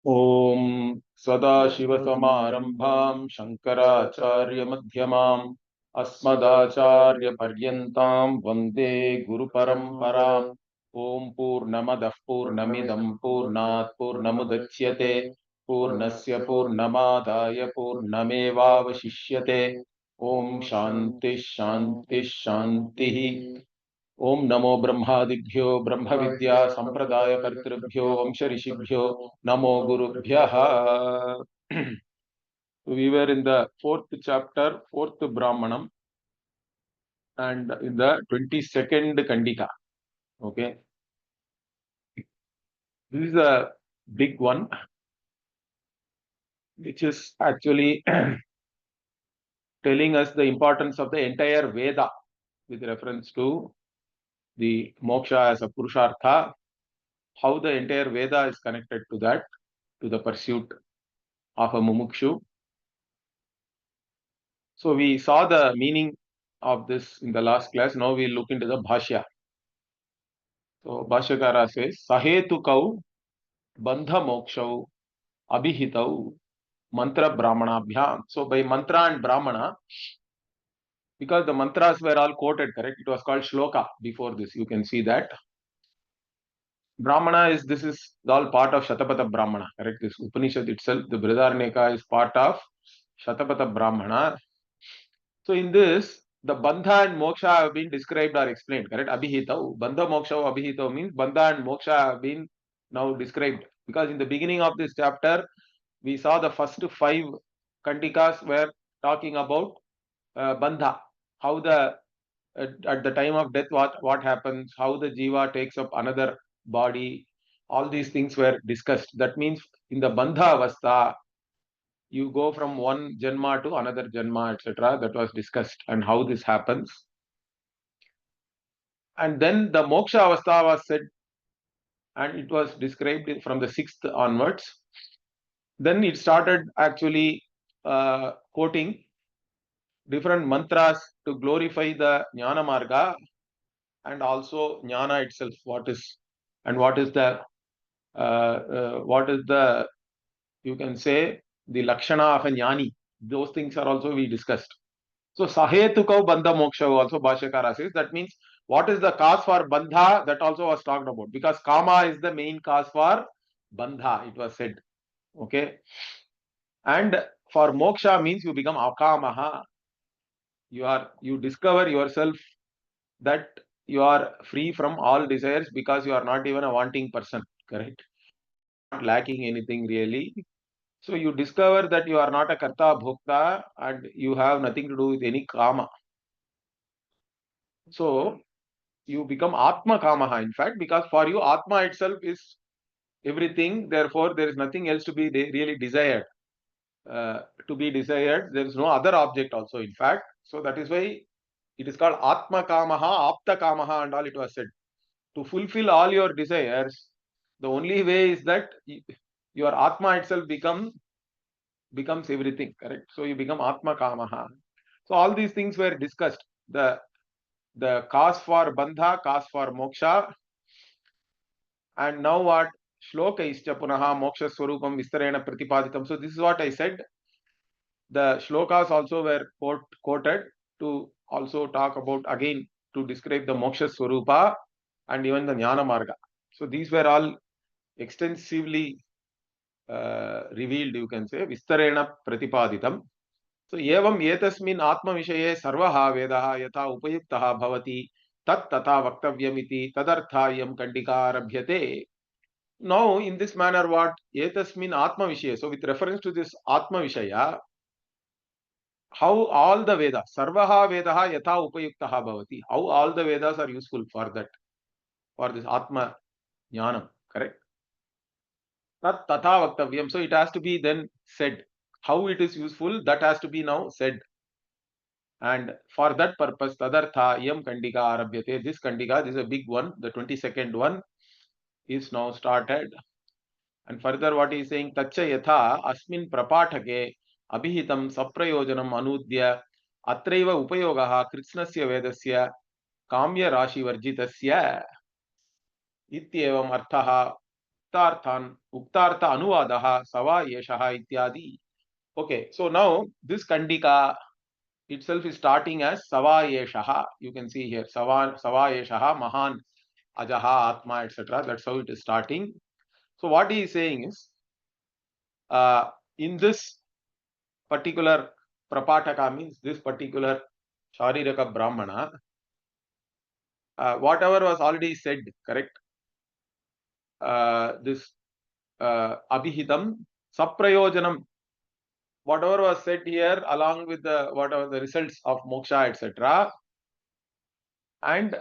ओम सदाशिवसमारंभां शंकराचार्यमध्यमाम् अस्मदाचार्यपर्यन्तां वन्दे गुरुपरम्पराम्। ओम पूर्णमदः पूर्णमिदं पूर्णात् पूर्णमुदच्यते पूर्णस्य पूर्णमादाय पूर्णमेवावशिष्यते। ओम शांति शांति शांतिः। ओम नमो ब्रह्मादिभ्यो ब्रह्म विद्या संप्रदाय कर्तृभ्यो वंश ऋषिभ्यो नमो गुरुभ्यः। We were in the fourth chapter, fourth Brahmanam, and in the 22nd Kandika. Okay, this is a big one, which is actually telling us the importance of the entire Veda with reference to the moksha as a purushartha, how the entire Veda is connected to that, to the pursuit of a mumukshu. So we saw the meaning of this in the last class. Now we'll look into the bhashya. So Bhashyakara says, Sahetukau bandha mokshau abhihitau mantra brahmanabhyam. So by mantra and brahmana, because the mantras were all quoted, correct? It was called shloka before this. You can see that. Brahmana this is all part of Shatapatha Brahmana, correct? This Upanishad itself, the Brhadaranyaka is part of Shatapatha Brahmana. So in this, the bandha and moksha have been described or explained, correct? Abhihitau. Bandha moksha abhihitau means bandha and moksha have been now described. Because in the beginning of this chapter, we saw the first 5 kandikas were talking about bandha. How at the time of death, what happens, how the jiva takes up another body. All these things were discussed. That means in the bandha avastha, you go from one janma to another janma, etc. That was discussed, and how this happens. And then the moksha avastha was said, and it was described from the 6th onwards. Then it started actually quoting different mantras to glorify the jnana marga, and also jnana itself. What is the you can say the lakshana of a jnani. Those things are also we discussed. So sahetukau bandha moksha also Bhashyakara says. That means what is the cause for bandha, that also was talked about, because kama is the main cause for bandha, it was said. Okay. And for moksha means you become akamaha. You discover yourself that you are free from all desires, because you are not even a wanting person, correct? Not lacking anything really. So you discover that you are not a karta bhokta, and you have nothing to do with any kama. So you become Atma Kamaha, in fact, because for you, Atma itself is everything. Therefore, there is nothing else to be really desired. To be desired, there is no other object also, in fact. So that is why it is called Atma Kamaha, Apta Kamaha, and all it was said. To fulfill all your desires, the only way is that your Atma itself becomes everything, correct? So you become Atma Kamaha. So all these things were discussed. The cause for bandha, cause for moksha. And now what? Shloka ischa punaha moksha swarupam vistarena pratipaditam. So this is what I said. The shlokas also were quoted to also talk about, again, to describe the moksha swarupa and even the jnana marga. So these were all extensively revealed, you can say, vistarena pratipaditam. So evam etasmin atma vishaye sarvaha vedaha yatha upayuktaha bhavati tat tata vaktavyamiti tadarthayam kandika arabhyate. Now, in this manner, what? Etasmin Atma Vishaya. So, with reference to this Atma Vishaya, how all the Vedas, Sarvaha Vedaha Yatha Upayuktaha Bhavati, how all the Vedas are useful for that, for this Atma Jnanam, correct? Tat Tatha Vaktavyam. So, it has to be then said. How it is useful, that has to be now said. And for that purpose, Tadartha Yam Kandika Arabhyate. This Kandika, this is a big one, the 22nd one, is now started. And further what he is saying, Tacha yatha asmin prapathake abhihitam saprayojanam anudya atraiva upayogaha kritsnasya vedasya kamya rashi varjitasya ityevam arthaha uktartha anuvadaha sava yeshaha ityadi. Okay, so now this Kandika itself is starting as sava yeshaha. You can see here sava yeshaha mahan ajaha atma, etc. That's how it is starting. So what he is saying is, in this particular prapataka, means this particular shariraka brahmana, whatever was already said, correct? This abhihitam saprayojanam, whatever was said here, along with the whatever the results of moksha, etc., and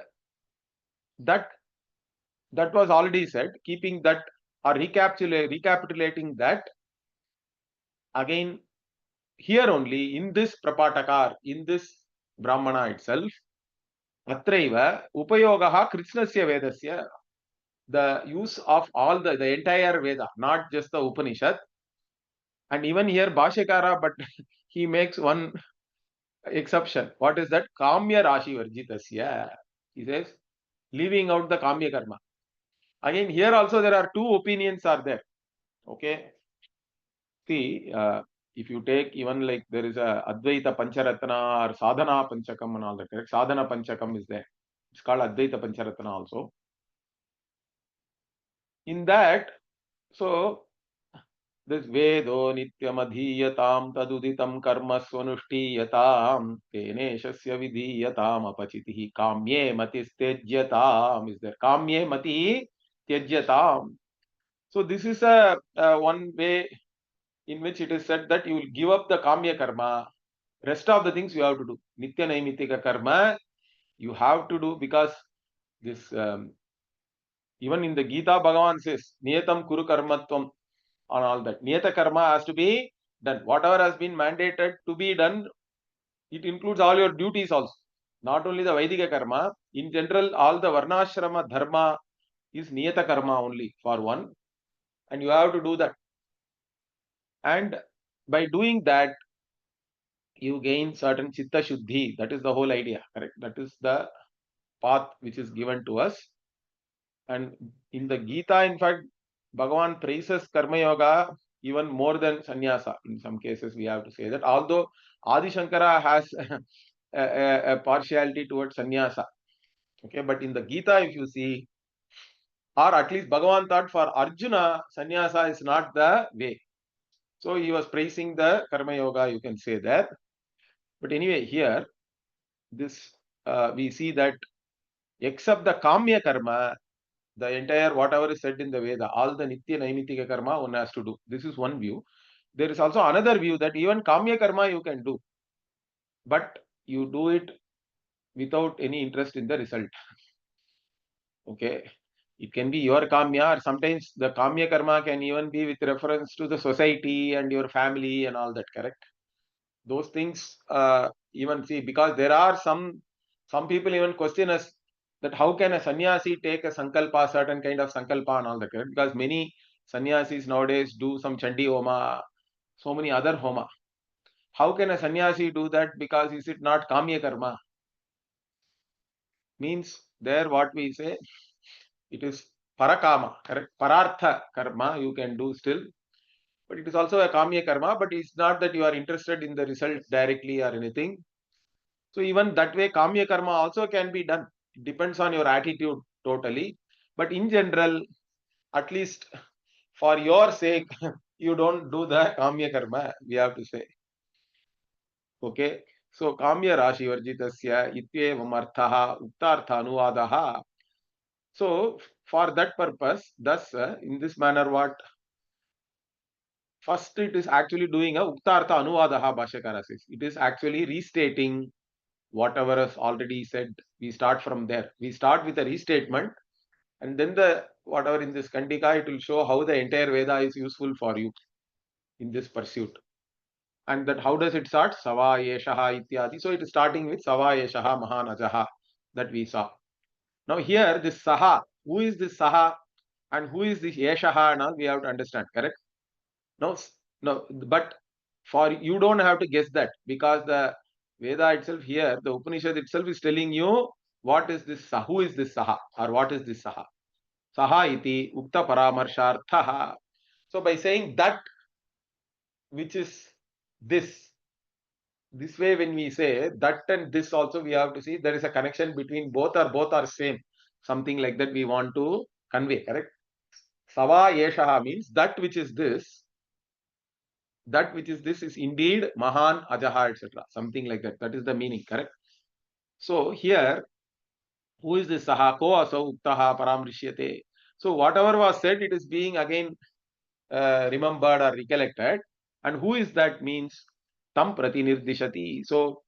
that was already said. Keeping that or recapitulating that again here only in this prapataka, in this brahmana itself, atraiva upayogaha krishnasya vedasya, the use of all the entire Veda, not just the Upanishad. And even here Bhashyakara, but he makes one exception. What is that? Kamya Rashi Varjitasya. He says, leaving out the Kamya Karma. Again, here also there are two opinions are there. Okay. See, if you take even like there is a Advaita Pancharatna or Sadhana Panchakam and all that, correct? Sadhana Panchakam is there. It's called Advaita Pancharatna also. In that, so this Vedo Nityamadhiyatam Taduditam Karma Swanushtiyatam Teneshasya Vidhiyatam Apachitihi Kamye Matis Tejyatam is there. Kamye Mati Tejyatam. So this is a one way in which it is said that you will give up the Kamya Karma. Rest of the things you have to do. Nitya Naimitika Karma you have to do, because this even in the Gita Bhagavan says Niyatam Kuru Karmatvam on all that. Niyata karma has to be done. Whatever has been mandated to be done, it includes all your duties also. Not only the Vaidika karma, in general, all the Varnashrama dharma is Niyata karma only for one. And you have to do that. And by doing that, you gain certain chitta shuddhi. That is the whole idea, correct? That is the path which is given to us. And in the Gita, in fact, Bhagavan praises Karma Yoga even more than sannyasa. In some cases, we have to say that. Although Adi Shankara has a partiality towards sannyasa. Okay, but in the Gita, if you see, or at least Bhagavan thought for Arjuna, sannyasa is not the way. So he was praising the Karma Yoga, you can say that. But anyway, here, this we see that except the Kamya Karma, the entire whatever is said in the Veda, all the Nitya Naimitika Karma one has to do. This is one view. There is also another view that even Kamya Karma you can do, but you do it without any interest in the result. Okay. It can be your Kamya, or sometimes the Kamya Karma can even be with reference to the society and your family and all that, correct? Those things even see, because there are some people even question us that how can a sannyasi take a sankalpa, certain kind of sankalpa and all that, correct? Because many sannyasis nowadays do some Chandi Homa, so many other Homa. How can a sannyasi do that? Because is it not Kamya Karma? Means there what we say, it is Parakama, correct? Parartha Karma you can do still. But it is also a Kamya Karma, but it's not that you are interested in the result directly or anything. So even that way, Kamya Karma also can be done. It depends on your attitude totally. But in general, at least for your sake, you don't do the Kamya Karma, we have to say. Okay. So Kamya Rashi Varjitasya Ityevam Arthaha Uktartha Anuvadaha. So for that purpose, thus in this manner, what? First, it is actually doing a Uktartha Anuvadaha Bhashyakara says. It is actually restating whatever is already said. We start from there. We start with a restatement, and then the whatever in this Kandika, it will show how the entire Veda is useful for you in this pursuit. And that how does it start? Sava Yeshaha Ityadi. So it is starting with Sava Yeshaha Mahan Ajaha that we saw. Now here this Saha, who is this Saha and who is this Yeshaha and all, we have to understand, correct? No, but for you don't have to guess that, because the Veda itself here, the Upanishad itself is telling you what is this Saha, who is this Saha, or what is this Saha. saha iti ukta paramarshārthaha. So by saying that which is this way, when we say that and this also, we have to see there is a connection between both, or both are same, something like that we want to convey, correct? Sava yeshaha means that which is this, that which is this is indeed mahan ajaha, etc., something like that. That is the meaning, correct? So here, who is this saha? Ko asau uktaha paramrishyate. So whatever was said, it is being again remembered or recollected. And who is that means tam pratinirdishati. So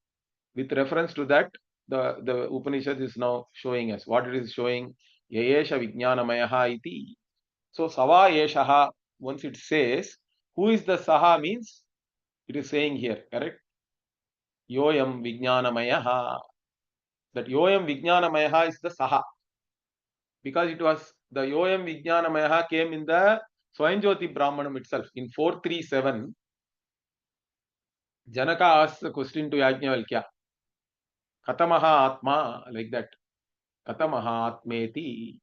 with reference to that, the Upanishad is now showing us what it is showing. Yayesha vijnanamayaha iti. So sava yeshaha, once it says, who is the saha means, it is saying here, correct? Yoyam vijnanamayaha. That yoyam vijnanamayaha is the saha. Because it was the yoyam vijnanamayaha came in the Swayamjyoti Brahmanam itself. In 437, Janaka asks the question to Yajnavalkya. Katamaha atma, like that. Katamaha atmeti.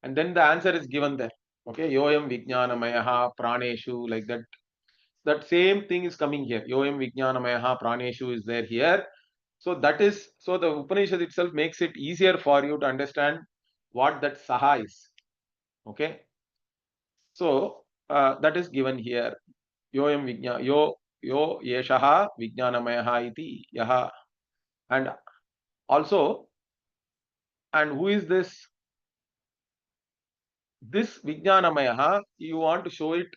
And then the answer is given there. Okay, yoyam vijnanamayaha praneshu, like that. That same thing is coming here. Yoyam vijnanamayaha praneshu is there here. So that is, so the Upanishad itself makes it easier for you to understand what that saha is. Okay. So that is given here. Yoyam vijna, yo yeshaha vijnanamayaha iti yaha. And also, and who is this? This vijnanamayaha, you want to show it.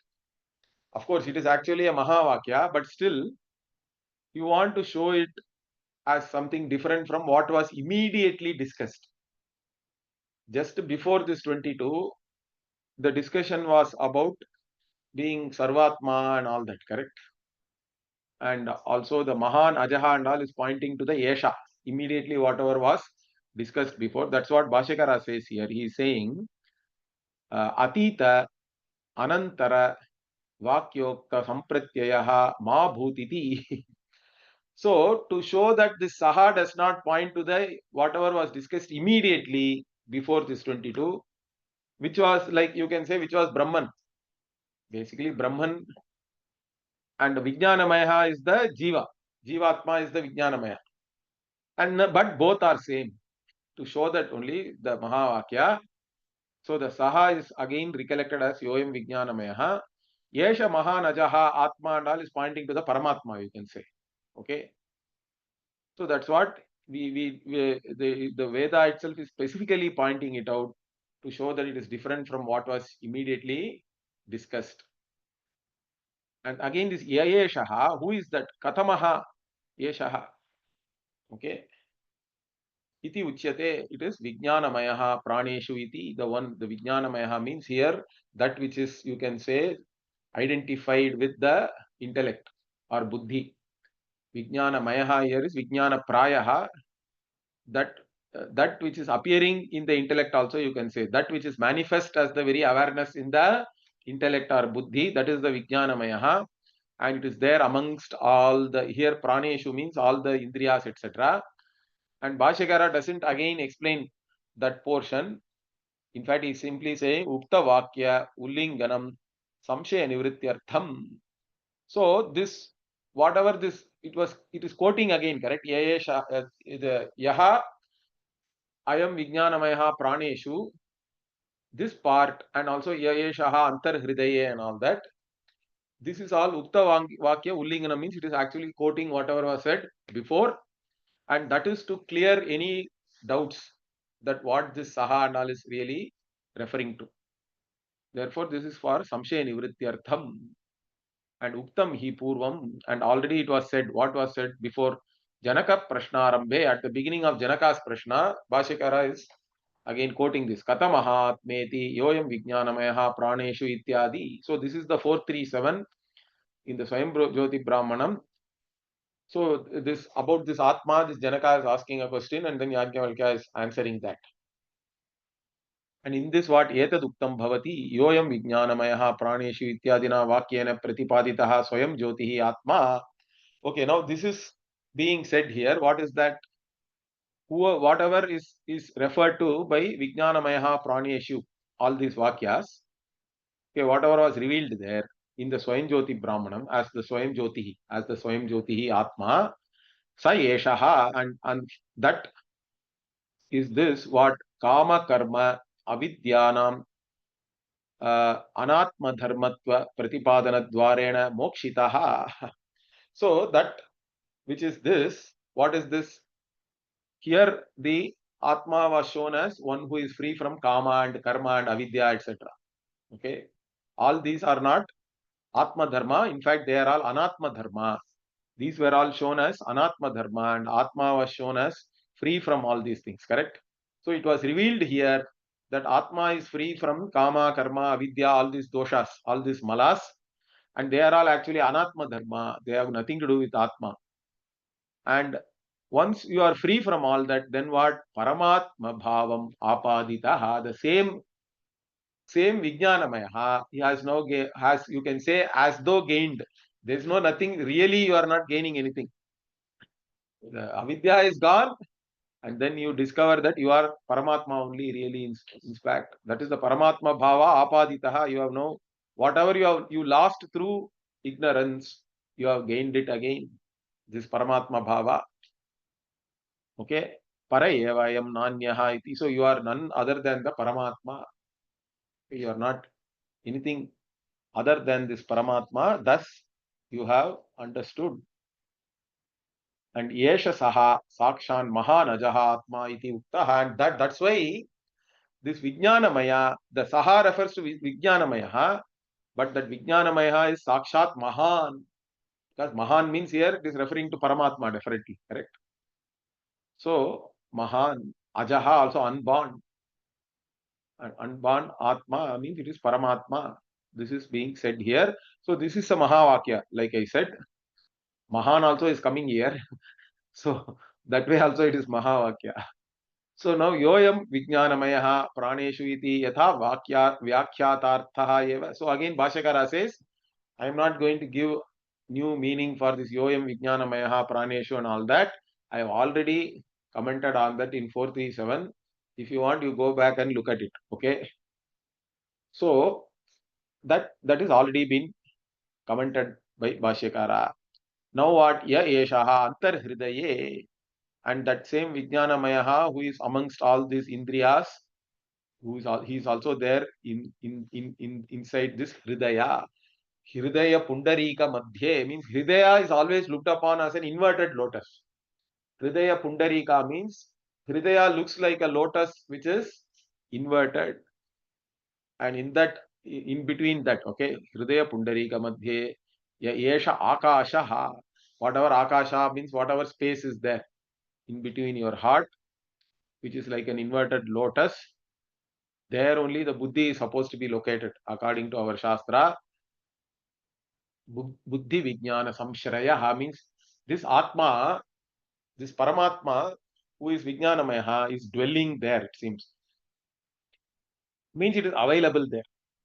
Of course, it is actually a mahavakya, but still you want to show it as something different from what was immediately discussed. Just before this 22, the discussion was about being Sarvatma and all that, correct? And also the Mahan, Ajaha and all is pointing to the Yesha, immediately whatever was discussed before. That's what Bhashyakara says here. He is saying, Atita, Anantara, Vakyokta, Sampratyayaha, Ma Bhutiti. So, to show that this Saha does not point to the whatever was discussed immediately before this 22, which was, like you can say, which was Brahman. Basically, Brahman and Vijnanamaya is the Jiva. Jivatma is the Vijnanamaya. And but both are same. To show that only the Mahavakya. So the Saha is again recollected as Yoyam Vijnanamaya. Yesha Mahanajaha Atma and all is pointing to the Paramatma, you can say. Okay. So that's what the Veda itself is specifically pointing it out to show that it is different from what was immediately discussed. And again, this Yayeshaha, who is that? Katamaha Yeshaha. Okay. Iti uchyate, it is Vijnanamayaha Praneshu iti. The one, the Vijnanamayaha means here that which is, you can say, identified with the intellect or buddhi. Vijnanamayaha here is Vijnana Prayaha, that which is appearing in the intellect also, you can say, that which is manifest as the very awareness in the intellect or buddhi, that is the Vijnanamayaha, and it is there amongst all the, here Praneshu means all the Indriyas, etc. And Bhashyakara doesn't again explain that portion. In fact, he simply saying Ukta Vakya Ullinganam Samshaya Nivrityartham. So this, whatever this, it is quoting again, correct? Yaha Ayam Vijnanamayaha Praneshu, this part, and also Yayeshaha Antar Hridaye and all that. This is all Ukta Vakya Ullingana means it is actually quoting whatever was said before, and that is to clear any doubts that what this Saha and all is really referring to. Therefore, this is for Samshaya Nivrityartham and Uktam Hi Purvam, and already it was said, what was said before Janaka Prashnarambe, at the beginning of Janaka's Prashna, Bhashyakara is again quoting this Katamahatmeti Yoyam Vijnanamayaha Praneshu Ityadi. So this is the 437 in the Swayamjyoti Brahmanam. So this about this Atma, this Janaka is asking a question and then Yajnavalkya is answering that. And in this what etad uktam bhavati yoyam vijnanamayaha praneshu ityadina vakyena pratipaditaha swayam jyotihi atma. Okay, now this is being said here. What is that? Whatever is referred to by vijnanamayaha praneshu. all these vakyas, okay, whatever was revealed there in the Swayam Jyoti Brahmanam as the Swayam Jyotihi Atma, Sa Yeshaha, and that is this what Kama Karma Avidyanam Anatma Dharmatva Pratipadana Dwarena Mokshitaha. So that which is this, what is this? Here the Atma was shown as one who is free from Kama and Karma and Avidya, etc. Okay. All these are not Atma Dharma. In fact, they are all Anatma Dharma. These were all shown as Anatma Dharma, and Atma was shown as free from all these things, correct? So it was revealed here that Atma is free from Kama, Karma, Avidya, all these doshas, all these malas, and they are all actually Anatma Dharma. They have nothing to do with Atma. And once you are free from all that, then what? Paramatma Bhavam Apaditaha, the same Vijnanamaya, he has no has, you can say, as though gained. There is no nothing, really you are not gaining anything. The avidya is gone, and then you discover that you are Paramatma only, really in fact. That is the Paramatma Bhava Apaditaha. You have no, whatever you lost through ignorance, you have gained it again. This Paramatma Bhava. Okay. Parayevayam Nanyaha iti. So you are none other than the Paramatma. You are not anything other than this Paramatma. Thus, you have understood. And Yesha Saha Sakshan Mahanajaha Atma iti Uktaha. And that's why this Vijnanamaya, the Saha refers to Vijnanamaya, but that Vijnanamaya is Sakshat Mahan. Because Mahan means here it is referring to Paramatma, definitely, correct? So, Mahan, Ajaha also unborn. And unborn Atma means it is Paramatma. This is being said here. So, this is a Mahavakya, like I said. Mahan also is coming here. So, that way also it is Mahavakya. So now yoyam vijnanamayaha praneshu iti yatha vyakyatarthaha eva. So again Bhashyakara says, I am not going to give new meaning for this yoyam vijnanamayaha praneshu and all that. I have already commented on that in 437. If you want, you go back and look at it. Okay. So that is already been commented by Bhashyakara. Now what? Ya eshaha antar hridaye. And that same vijnanamayaha who is amongst all these indriyas, he is also there inside this hridaya. Hridaya pundarika madhye means hridaya is always looked upon as an inverted lotus. Hridaya pundarika means hridaya looks like a lotus which is inverted, and in between that, okay, hridaya pundarika madhye ya yesha akasha, whatever akasha means, whatever space is there in between your heart, which is like an inverted lotus. There only the buddhi is supposed to be located according to our Shastra. Buddhi Vijnana Samshraya means this Atma, this Paramatma, who is Vijnanamaya, is dwelling there, it seems. Means it is available there.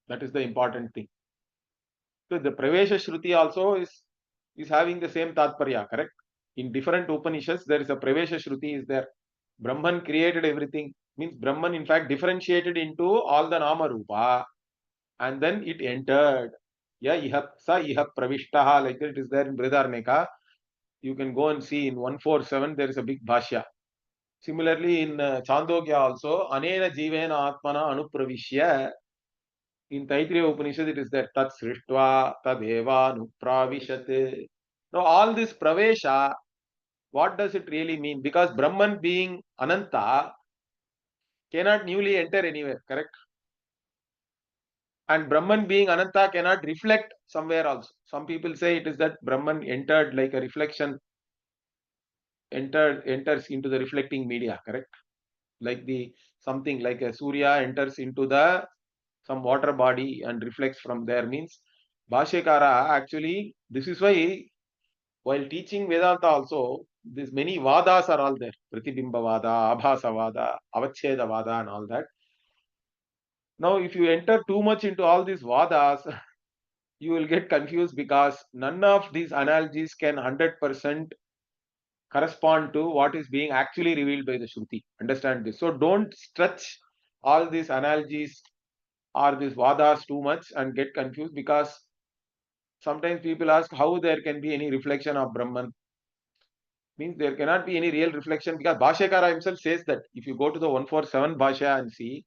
That is the important thing. So the Pravesha Shruti also is having the same Tatparya, correct? In different Upanishads, there is a Pravesha Shruti is there. Brahman created everything. Means Brahman in fact differentiated into all the Nama Rupa, and then it entered. Yeah, sa iha pravishtaha, like that it is there in Brhadaranyaka. You can go and see in 147, there is a big bhashya. Similarly, in Chandogya also, anena jivena atmana anupravishya. In Taittiriya Upanishad, it is there, tat srishtva tadeva anupravishat. Now, all this pravesha, what does it really mean? Because Brahman being Ananta cannot newly enter anywhere, correct? And Brahman being Ananta cannot reflect somewhere also. Some people say it is that Brahman entered like a reflection, enters into the reflecting media, correct? Like something like a Surya enters into some water body and reflects from there, means Bhashyakara actually, this is why while teaching Vedanta also, these many vadas are all there. Pratibimba Vada, Abhasa Vada, Avacheda Vada and all that. Now, if you enter too much into all these vadas, you will get confused because none of these analogies can 100% correspond to what is being actually revealed by the Shruti. Understand this. So don't stretch all these analogies or these vadas too much and get confused, because sometimes people ask how there can be any reflection of Brahman. Means there cannot be any real reflection, because Bhashyakara himself says that if you go to the 147 Bhashya and see,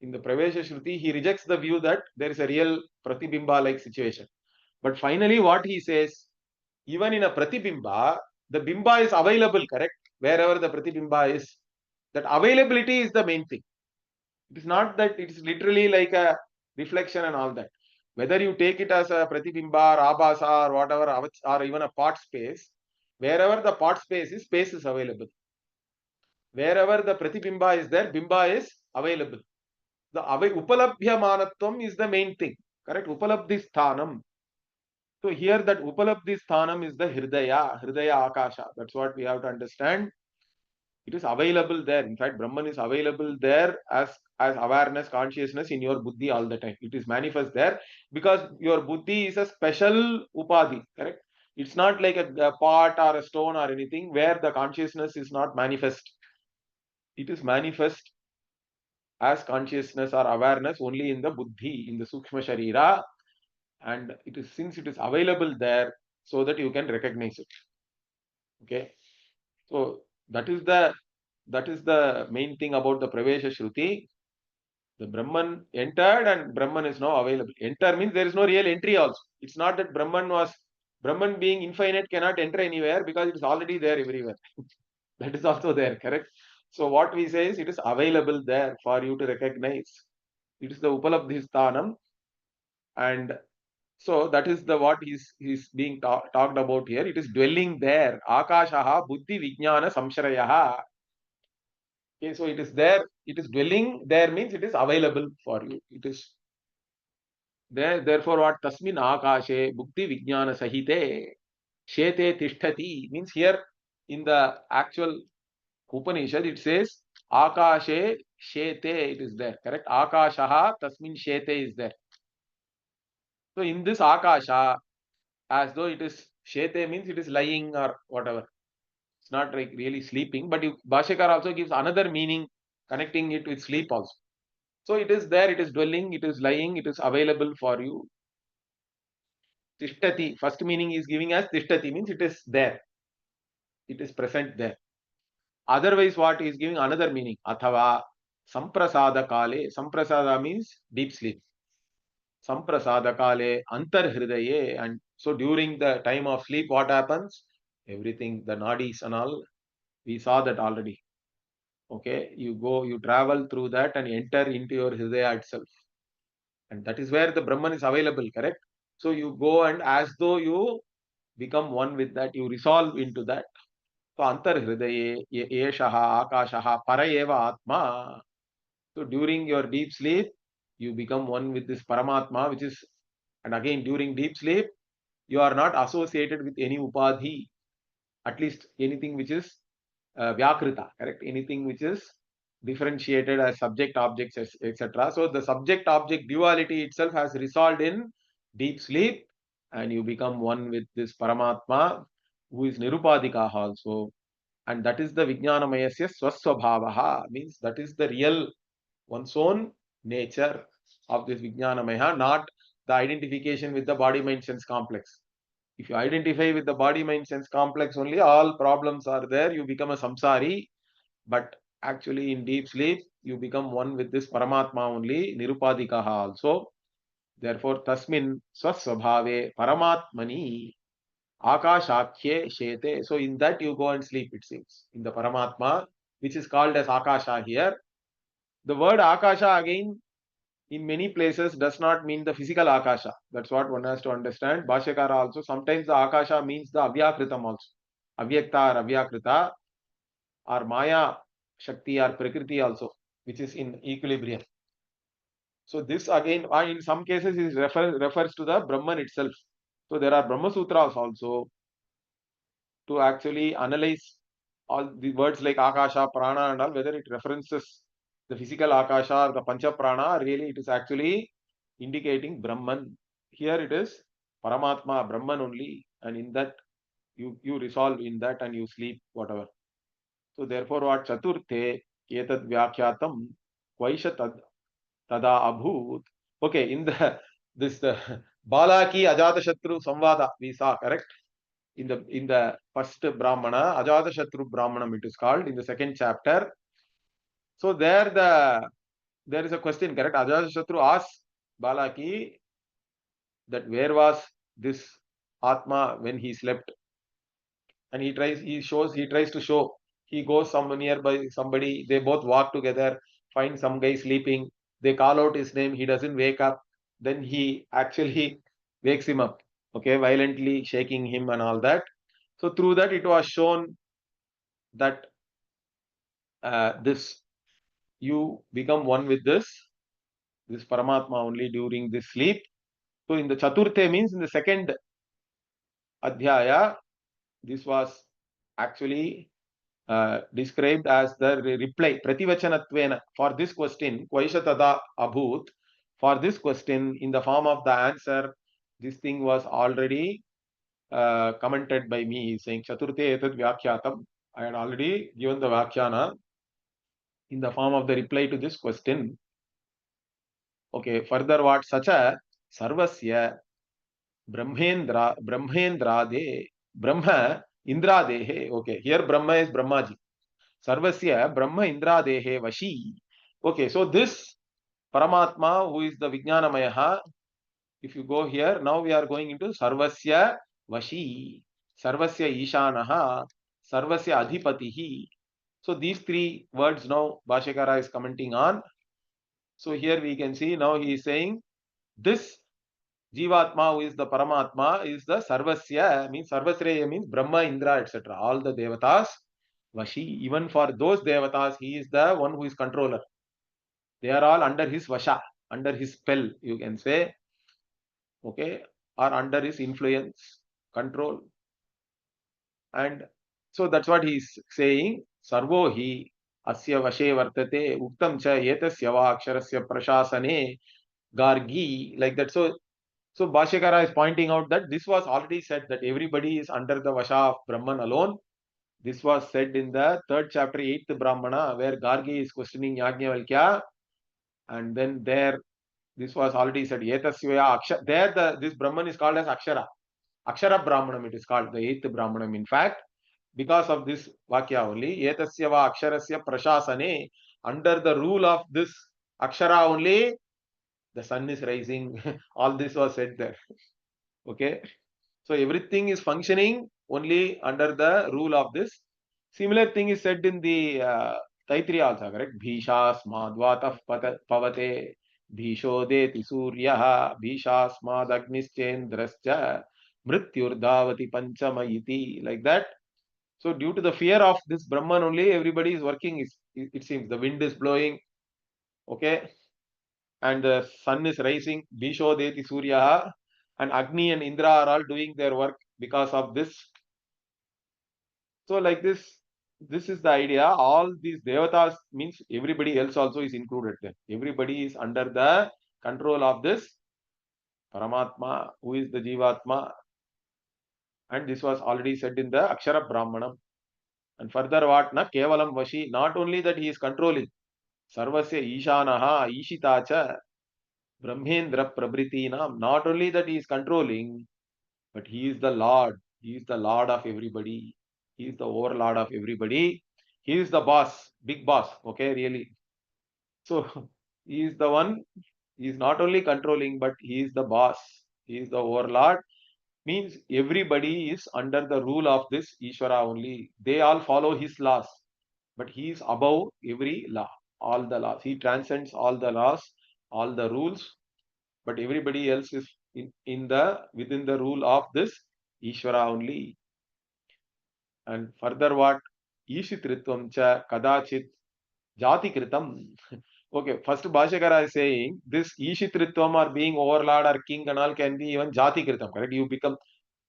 in the Pravesha Shruti, he rejects the view that there is a real Pratibimba like situation. But finally, what he says, even in a Pratibimba, the Bimba is available, correct? Wherever the Pratibimba is, that availability is the main thing. It is not that it is literally like a reflection and all that. Whether you take it as a Pratibimba or Abhasa or whatever, or even a part space, wherever the part space is available. Wherever the Pratibimba is there, Bimba is available. The Upalabhyamanatvam is the main thing. Correct? Upalabdhi sthanam. So here that Upalabdhi sthanam is the Hridaya Akasha. That's what we have to understand. It is available there. In fact, Brahman is available there as awareness, consciousness in your buddhi all the time. It is manifest there because your buddhi is a special upadhi. Correct? It's not like a pot or a stone or anything where the consciousness is not manifest. It is manifest as consciousness or awareness only in the buddhi, in the sukshma sharira, and it is, since it is available there, so that you can recognize it. Okay, so that is the main thing about the Pravesha Shruti. The Brahman entered and Brahman is now available. Enter means there is no real entry also. It's not that Brahman being infinite cannot enter anywhere, because it is already there everywhere. That is also there, correct? So what we say is it is available there for you to recognize. It is the Upalabdhi Sthanam, and so that is the what is being talked about here. It is dwelling there. Akashaha buddhi vijnana samsharayaha. Okay, so it is there. It is dwelling there means it is available for you. It is there. Therefore, what tasmin akashe buddhi vijnana sahite shete tishtati means here in the actual Upanishad it says akashe shete. It is there. Correct. Akashaha tasmin shete is there. So in this akasha, as though it is shete means it is lying or whatever. It's not like really sleeping, but Bhashyakar also gives another meaning connecting it with sleep also. So it is there, it is dwelling, it is lying, it is available for you. Tishtati, first meaning is giving as Tishtati means it is there. It is present there. Otherwise, what is giving another meaning? Athava samprasada kale. Samprasada means deep sleep. Samprasada kale antarhridaye. And so during the time of sleep, what happens? Everything, the nadis and all, we saw that already. Okay, you travel through that and enter into your hridaya itself. And that is where the Brahman is available, correct? So you go and as though you become one with that, you resolve into that. So antar hridaye, yeshaha, akashaha, parayeva atma. So during your deep sleep, you become one with this Paramatma, which is, and again during deep sleep, you are not associated with any upadhi, at least anything which is vyakrita, correct? Anything which is differentiated as subject objects, etc. So the subject object duality itself has resolved in deep sleep, and you become one with this Paramatma who is Nirupadika also. And that is the Vijnanamayasya Swaswabhavaha, means that is the real one's own nature of this Vijnanamaya, not the identification with the body mind sense complex. If you identify with the body mind sense complex only, all problems are there. You become a samsari, but actually in deep sleep, you become one with this Paramatma only, Nirupadikaha also. Therefore, tasmin swasvabhave Paramatmani Akashakye Shete. So in that you go and sleep, it seems. In the Paramatma, which is called as Akasha here. The word Akasha again in many places does not mean the physical Akasha. That's what one has to understand. Bhashyakara also, sometimes the Akasha means the Avyakritam also. Avyakta or Avyakrita or Maya Shakti or Prakriti also, which is in equilibrium. So this again, in some cases, is refers to the Brahman itself. So there are Brahma Sutras also to actually analyze all the words like Akasha, Prana and all, whether it references the physical Akasha or the Pancha Prana, really it is actually indicating Brahman. Here it is Paramatma, Brahman only, and in that you resolve in that and you sleep, whatever. So therefore, what Chaturthe Etad Vyakyatam Vaisha Tada Abhut. Okay, in the this Balaki Ajatashatru Samvada we saw, correct? In the first Brahmana, Ajatashatru Brahmanam it is called in the second chapter. So there is a question, correct? Ajatashatru asks Balaki that where was this Atma when he slept, and he tries to show. He goes somewhere nearby somebody, they both walk together, find some guy sleeping, they call out his name, he doesn't wake up, then he actually wakes him up, okay, violently shaking him and all that. So through that it was shown that this you become one with this Paramatma only during this sleep. So in the Chaturthe means in the second Adhyaya, this was actually described as the reply prativachanatvena for this question, Kvaishatada Abhut. For this question, in the form of the answer, this thing was already commented by me. He is saying Chaturthe etad vyakyatam. I had already given the Vakhyana in the form of the reply to this question. Okay, further what? Sacha Sarvasya Brahmendrade Brahma Indradehe. Okay, here Brahma is Brahmaji. Sarvasya Brahma Indradehe Vashi. Okay, so this Paramatma, who is the Vijnanamayaha, if you go here, now we are going into Sarvasya Vashi, Sarvasya Ishanaha, Sarvasya Adhipatihi. So these three words now Bhashyakara is commenting on. So here we can see now he is saying this Jivatma, who is the Paramatma, is the Sarvasya, means Sarvasreya means Brahma, Indra, etc. All the Devatas, Vashi. Even for those Devatas, he is the one who is controller. They are all under his Vasha, under his spell, you can say, okay, or under his influence, control. And so that's what he is saying. Sarvo hi asya vashe vartate uktam cha etasya va aksharasya prashasane gargi, like that. So Bhashyakara is pointing out that this was already said that everybody is under the Vasha of Brahman alone. This was said in the third chapter, 8th Brahmana, where Gargi is questioning Yajnavalkya. And then there, this was already said, Yetasya Akshara. There, this Brahman is called as Akshara. Akshara Brahmanam, it is called, the 8th Brahmanam. In fact, because of this Vakya only, Yetasya va Aksharasya Prashasane, under the rule of this Akshara only, the sun is rising. All this was said there. Okay. So everything is functioning only under the rule of this. Similar thing is said in the Taitriya also, correct? Bhishasmadvatah pavate bhishodeti suryaha bhishasmadagnischendrascha mrityurdavati panchama iti, like that. So due to the fear of this Brahman only, everybody is working. It seems the wind is blowing, okay, and the sun is rising. Bhishodeti suryaha, and Agni and Indra are all doing their work because of this. So like this is the idea. All these devatas means everybody else also is included there. Everybody is under the control of this Paramatma, who is the Jivatma. And this was already said in the Akshara Brahmanam. And further what? Na Kevalam Vashi. Not only that he is controlling. Sarvasya Ishanaha Ishitacha Brahmendra Prabhritinam. Not only that he is controlling, but he is the Lord. He is the Lord of everybody. He is the overlord of everybody. He is the boss, big boss. Okay, really. So he is the one. He is not only controlling, but he is the boss. He is the overlord. Means everybody is under the rule of this Ishvara only. They all follow his laws, but he is above every law, all the laws. He transcends all the laws, all the rules, but everybody else is within the rule of this Ishvara only. And further what? Ishitritvam cha kadachit jati kritam. Okay, first Bhashyakara is saying this Ishitritvam or being overlord or king and all can be even jati kritam, correct? You become,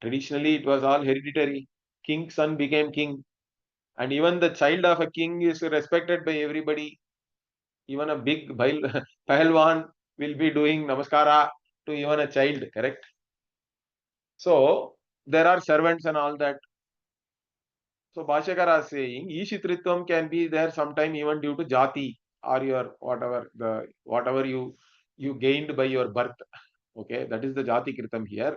traditionally it was all hereditary. King's son became king. And even the child of a king is respected by everybody. Even a big Pahalwan will be doing namaskara to even a child, correct? So there are servants and all that. So Bhashyakara is saying Ishitritvam can be there sometime even due to jati or your whatever you you gained by your birth. Okay, that is the Jati Kritam here.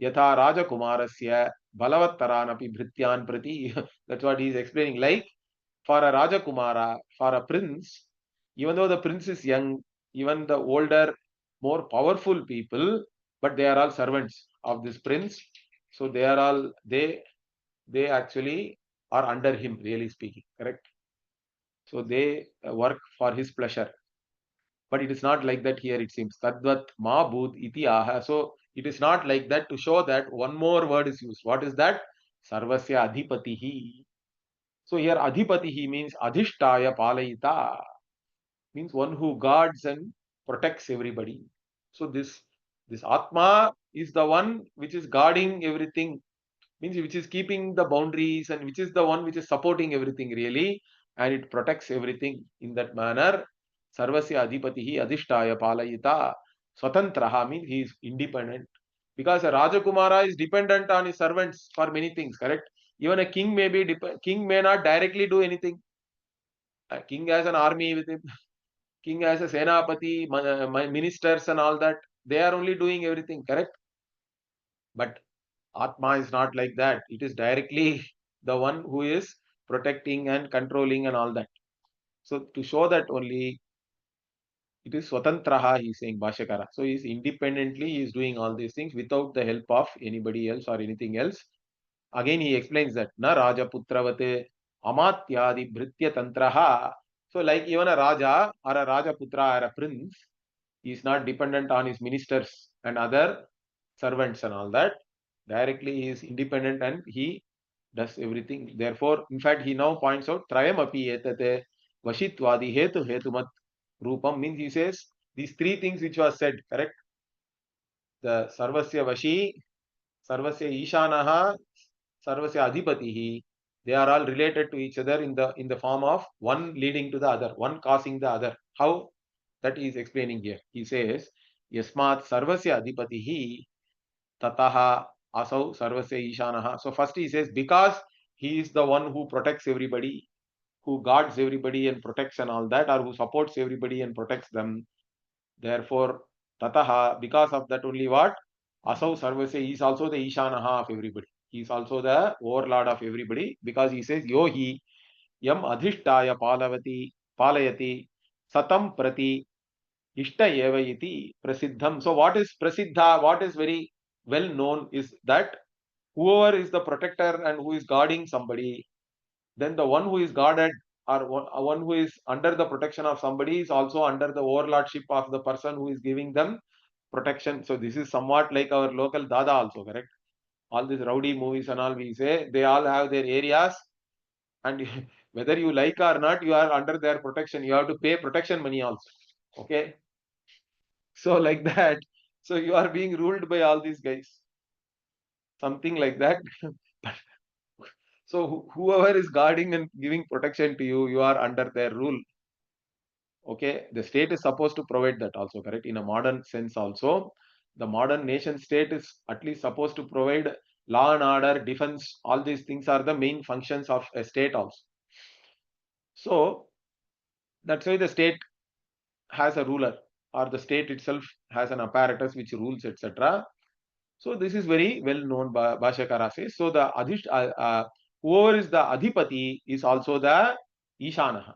Yatha Raja Kumarasya Balavataranapi Bhrityan Prati. That's what he is explaining. Like for a Raja Kumara, for a prince, even though the prince is young, even the older, more powerful people, but they are all servants of this prince. So they are all, they actually are under him, really speaking, correct? So they work for his pleasure. But it is not like that here, it seems. Tadvat ma bhut iti aha. So it is not like that, to show that one more word is used. What is that? Sarvasya adhipatihi. So here adhipatihi means adhishtaya palayita, means one who guards and protects everybody. So this Atma is the one which is guarding everything, means which is keeping the boundaries, and which is the one which is supporting everything really, and it protects everything in that manner. Sarvasya adhipatihi adhishtaya palayita. Swatantraha means he is independent, because a Rajakumara is dependent on his servants for many things, correct? Even a king may be king may not directly do anything. A king has an army with him. King has a senapati, ministers and all that. They are only doing everything, correct? But Atma is not like that. It is directly the one who is protecting and controlling and all that. So to show that only, it is Swatantraha, he is saying, Bhashyakara. So he is independently, he is doing all these things without the help of anybody else or anything else. Again, he explains that na Raja Putravate Amatyadi Bhritya Tantraha. So, like even a Raja or a Raja Putra or a prince, he is not dependent on his ministers and other servants and all that. Directly, he is independent and he does everything. Therefore, in fact, he now points out Trayam api etate Vashitvadi Hetu Hetumat Rupam, means he says these three things which was said, correct? The Sarvasya Vashi, Sarvasya Ishanaha, Sarvasya Adhipatihi, they are all related to each other in the form of one leading to the other, one causing the other. How? That he is explaining here. He says, Yasmat Sarvasya Adhipatihi Tataha Asau Sarvasya Ishanaha. So first he says, because he is the one who protects everybody, who guards everybody and protects and all that, or who supports everybody and protects them. Therefore, Tataha, because of that only what? Asau Sarvasya, he is also the Ishanaha of everybody. He is also the overlord of everybody, because he says, Yohi Yam Adhishtaya Palayati Satam Prati Ishta eva iti prasiddham. So what is prasiddha, what is very well known is that whoever is the protector and who is guarding somebody, then the one who is guarded or one who is under the protection of somebody is also under the overlordship of the person who is giving them protection. So this is somewhat like our local dada also, correct? All these rowdy movies and all, we say they all have their areas, and whether you like or not, you are under their protection. You have to pay protection money also. Okay. So like that. So you are being ruled by all these guys. Something like that. So whoever is guarding and giving protection to you, you are under their rule. Okay. The state is supposed to provide that also, correct? In a modern sense also, the modern nation state is at least supposed to provide law and order, defense. All these things are the main functions of a state also. So that's why the state has a ruler, or the state itself has an apparatus which rules, etc. So this is very well known. Bhashyakara says. So the whoever is the Adhipati is also the Ishanaha.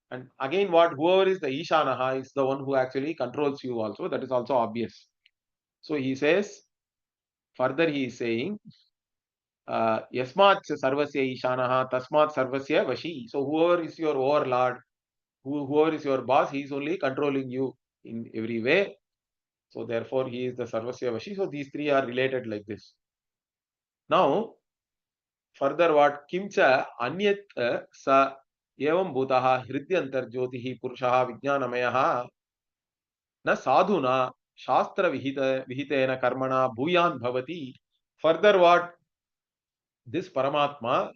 And again, what whoever is the Ishanaha is the one who actually controls you also. That is also obvious. So he says, further he is saying, Yasmat Sarvasya Ishanaha, Tasmat Sarvasya Vashi. So whoever is your overlord, whoever is your boss, he is only controlling you in every way. So therefore, he is the Sarvasya Vashi. So these three are related like this. Now, further what? Kimcha Anyat sa evam bhutaha hridyantar jyotihi purushaha vijnanamayaha na sadhuna shastra vihitena karmana bhuyan bhavati. Further what? This Paramatma,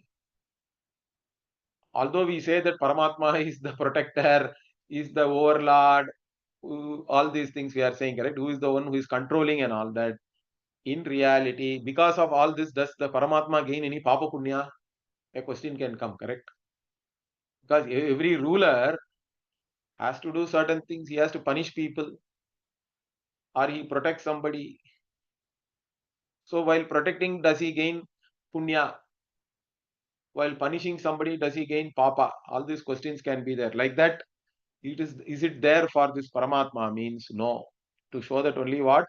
although we say that Paramatma is the protector, is the overlord, all these things we are saying, correct? Who is the one who is controlling and all that? In reality, because of all this, does the Paramatma gain any Papa Punya? A question can come, correct? Because every ruler has to do certain things, he has to punish people. or he protects somebody. So while protecting, does he gain punya? While punishing somebody, does he gain papa? All these questions can be there. Like that, is it there for this Paramatma? Means no. To show that only what?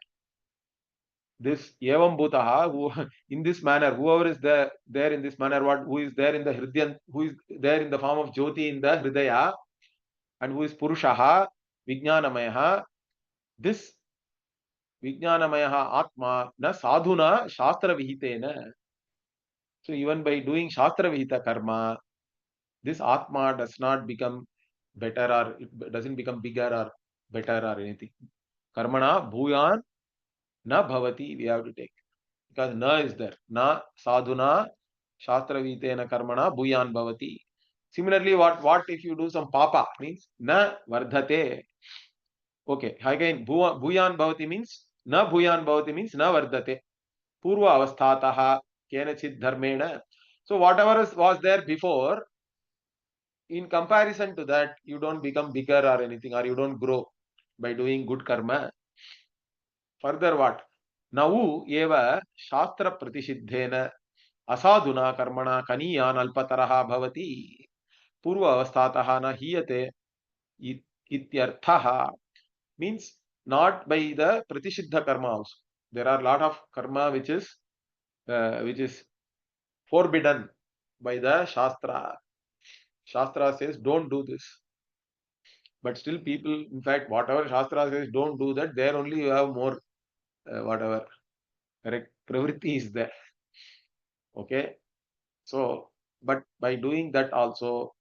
This evam bhutaha, who in this manner, whoever is there in this manner, what who is there in the hridyan, who is there in the form of jyoti in the hridaya, and who is purushaha, vijnanamayaha, this vijnanamayaha atma na sadhuna shastra vihitena. So even by doing shastra vihita karma, this atma does not become better, or it doesn't become bigger or better or anything. Karmana bhuyan na bhavati, we have to take. Because na is there. Na sadhuna shastra vitena karmana bhuyan bhavati. Similarly, what if you do some papa? Means na vardhate. Okay, again bhuyan bhavati means na bhuyan bhavati means na vardhate. Purva avasthataha kenachit dharmena. So whatever was there before, in comparison to that, you don't become bigger or anything, or you don't grow by doing good karma. Further what? Now eva shastra pratisiddhena asadhuna karmana kaniyan alpataraha bhavati purva avasthataha na hiyate ityarthaha. Means not by the pratisiddha karma also. There are a lot of karma which is forbidden by the shastra. Shastra says don't do this. But still people, in fact, whatever Shastra says, don't do that, there only you have more, whatever, correct, pravritti is there. Okay. So, but by doing that also,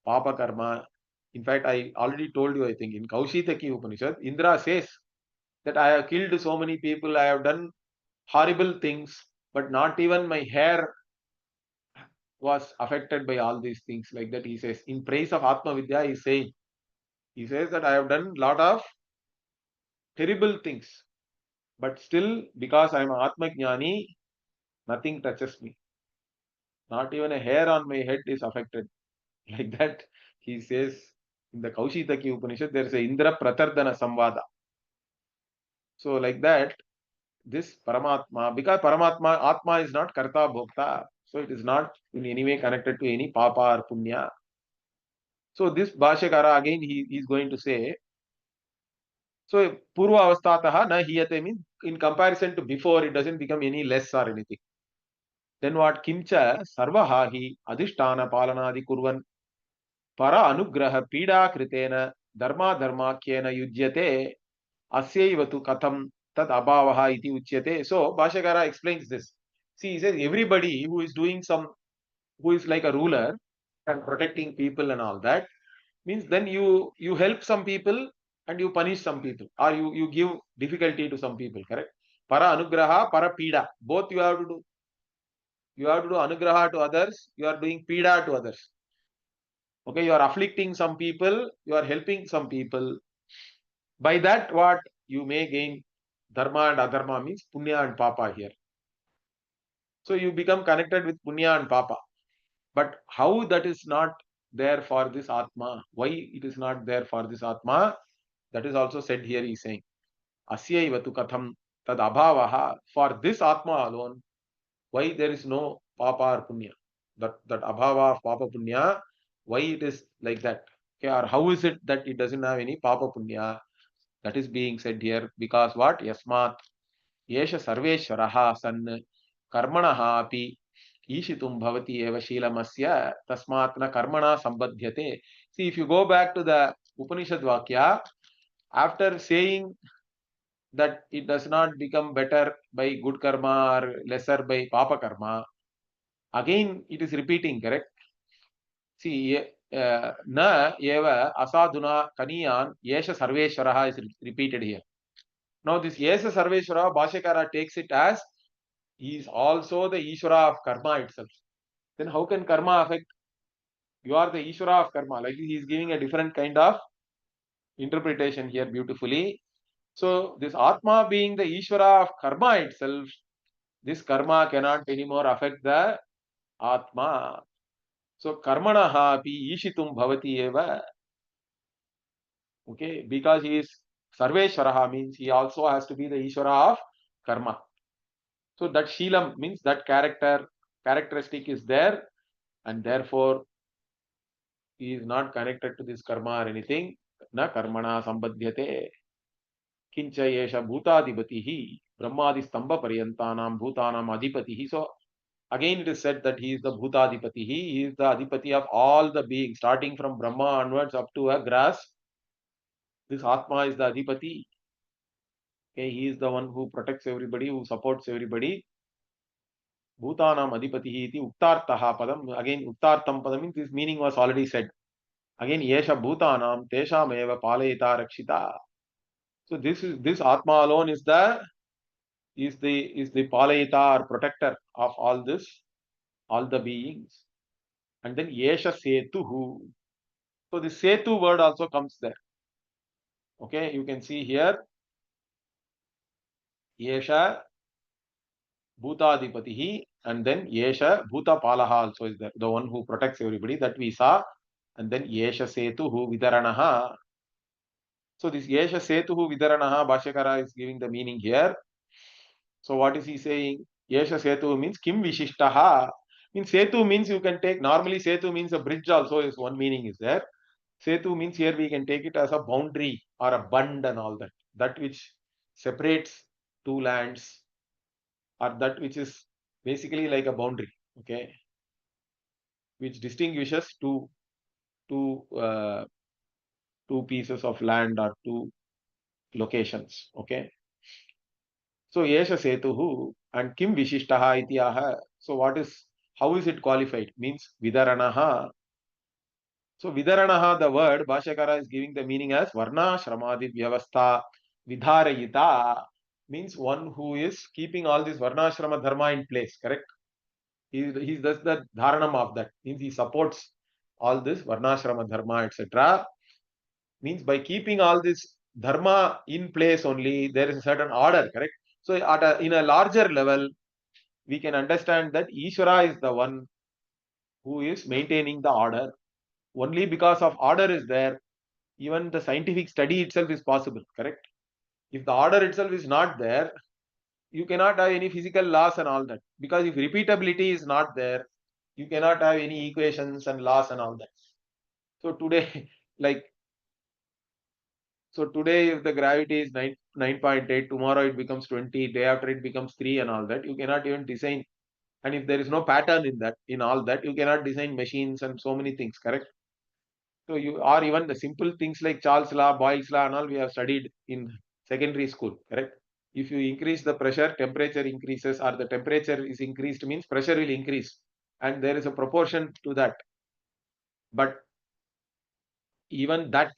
Papa Karma, in fact, I already told you, I think, in Kaushitaki Upanishad, Indra says that I have killed so many people, I have done horrible things, but not even my hair was affected by all these things. Like that, he says, in praise of Atma Vidya, he says that I have done lot of terrible things, but still, because I am Atma Jnani, nothing touches me. Not even a hair on my head is affected. Like that, he says in the Kaushitaki Upanishad, there is a Indra Pratardana Samvada. So, like that, this Paramatma, because Paramatma, Atma is not Karta Bhokta, so it is not in any way connected to any Papa or Punya. So, this Bhashyakara again he is going to say, so Purva Avasthataha na hiyate means in comparison to before, it doesn't become any less or anything. Then what? Kimcha sarvaha hi adhishtana palanadi kurvan para anugraha pida kritena dharma dharmakyena yujyate asyevatu katham tad abhavaha iti uchyate. So Bhashyakara explains this. See, he says everybody who is doing who is like a ruler and protecting people and all that, means then you help some people and you punish some people, or you give difficulty to some people, correct? Para anugraha, para pida. Both you have to do. You have to do anugraha to others, you are doing pida to others. Okay, you are afflicting some people, you are helping some people. By that, what you may gain dharma and adharma means punya and papa here. So you become connected with punya and papa. But how that is not there for this atma? Why it is not there for this atma? That is also said here. He is saying, Asyayvatu katham tad abhavaha. For this atma alone, why there is no papa or punya? That abhava of papa punya, why it is like that? Okay, or how is it that it doesn't have any papa punya? That is being said here because what? Yasmat yesha sarveshwaraha san karmanaha api ishitum bhavati eva shilamasya tasmat na karmana sambadhyate. See, if you go back to the Upanishad Vakya, after saying that it does not become better by good karma or lesser by papa karma, again it is repeating, correct? See, na eva asadhuna kaniyan yesha sarveshwaraha is repeated here. Now this yesha sarveshwara, Bhashyakara takes it as he is also the Ishvara of karma itself. Then how can karma affect? You are the Ishvara of karma. Like he is giving a different kind of interpretation here beautifully. So this Atma being the Ishvara of karma itself, this karma cannot anymore affect the Atma. So karmanaha api ishitum bhavati eva. Okay, because he is Sarveshwaraha means he also has to be the Ishvara of karma. So that Sheelam means that characteristic is there, and therefore he is not connected to this karma or anything. Na karmana sambadhyate. Kincha yesha bhutadipatihi. Brahmadi stamba paryantanam bhutanam adipatihi. So again it is said that he is the bhutadipatihi. He is the adipati of all the beings, starting from Brahma onwards up to a grass. This Atma is the adipati. Okay, he is the one who protects everybody, who supports everybody. Bhutanam adipatihi iti uktartaha padam. Again, uktartam padam means this meaning was already said. Again, yesha bhutanam tesham eva palayita rakshita. So this Atma alone is the palayita or protector of all the beings. And then yesha setuhu. So the setu word also comes there. Okay, you can see here yesha bhutadipatihi, and then yesha bhutapalaha also is there, the one who protects everybody, that we saw. And then yesha setuhu vidaranaha. So this yesha setuhu vidaranaha, Bhashyakara is giving the meaning here. So what is he saying? Yesha setu means kim vishishtaha. Means setu means you can take, normally setu means a bridge also is one meaning is there. Setu means here we can take it as a boundary or a bund and all that. That which separates two lands, or that which is basically like a boundary, okay, which distinguishes two two pieces of land or two locations, okay. So yesha setuhu, and kim vishishtaha itiyaha. So what is, how is it qualified? Means vidaranaha. So vidaranaha, the word Bhashyakara is giving the meaning as varna shramadi vyavastha vidharayita, means one who is keeping all this varna shrama dharma in place, correct? He does the dharanam of that, means he supports all this varna shrama dharma, etc. Means by keeping all this dharma in place only, there is a certain order, correct? So in a larger level, we can understand that Ishvara is the one who is maintaining the order. Only because of order is there, even the scientific study itself is possible, correct? If the order itself is not there, you cannot have any physical laws and all that. Because if repeatability is not there, you cannot have any equations and laws and all that. So today, like, so today if the gravity is 9.8, tomorrow it becomes 20, day after it becomes 3 and all that, you cannot even design. And if there is no pattern in that, in all that, you cannot design machines and so many things, correct? So you, or even the simple things like Charles law, Boyle's law and all, we have studied in secondary school, correct? If you increase the pressure, temperature increases, or the temperature is increased means pressure will increase, and there is a proportion to that. But even that,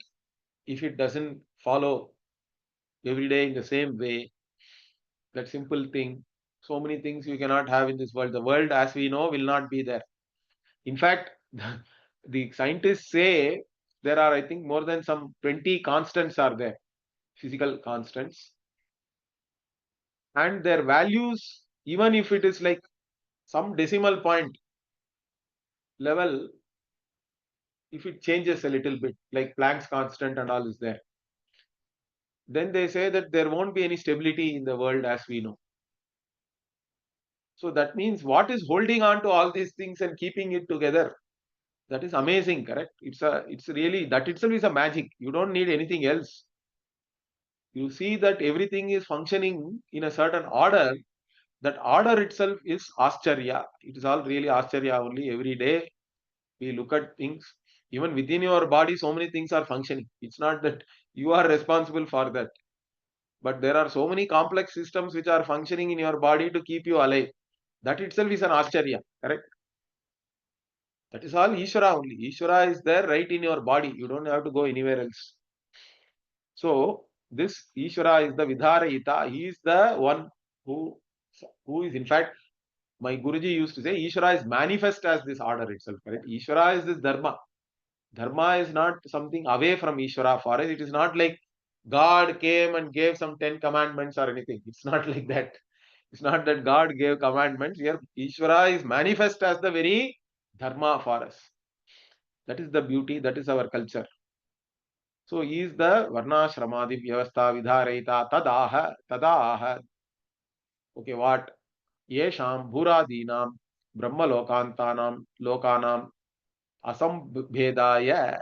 if it doesn't follow every day in the same way, that simple thing, so many things you cannot have in this world. The world as we know will not be there. In fact, the scientists say there are, I think, more than some 20 constants are there, physical constants, and their values, even if it is like some decimal point level, if it changes a little bit, like Planck's constant and all is there, then they say that there won't be any stability in the world as we know. So that means what is holding on to all these things and keeping it together? That is amazing, correct? It's really, that itself is a magic. You don't need anything else. You see that everything is functioning in a certain order. That order itself is ascharya. It is all really ascharya only. Every day we look at things. Even within your body, so many things are functioning. It's not that you are responsible for that. But there are so many complex systems which are functioning in your body to keep you alive. That itself is an ascharya, correct? That is all Ishvara only. Ishvara is there right in your body. You don't have to go anywhere else. So this Ishvara is the Vidharayita. He is the one who is, in fact, my Guruji used to say, Ishvara is manifest as this order itself, correct? Ishvara is this Dharma. Dharma is not something away from Ishvara for us. It is not like God came and gave some 10 commandments or anything. It's not like that. It's not that God gave commandments. Here, Ishvara is manifest as the very Dharma for us. That is the beauty. That is our culture. So is the Varna Shramadi Vyavastha Vidharayita Tadaha. Okay, what? Yesham Bhuradinam Brahma Lokanam Asambhedaya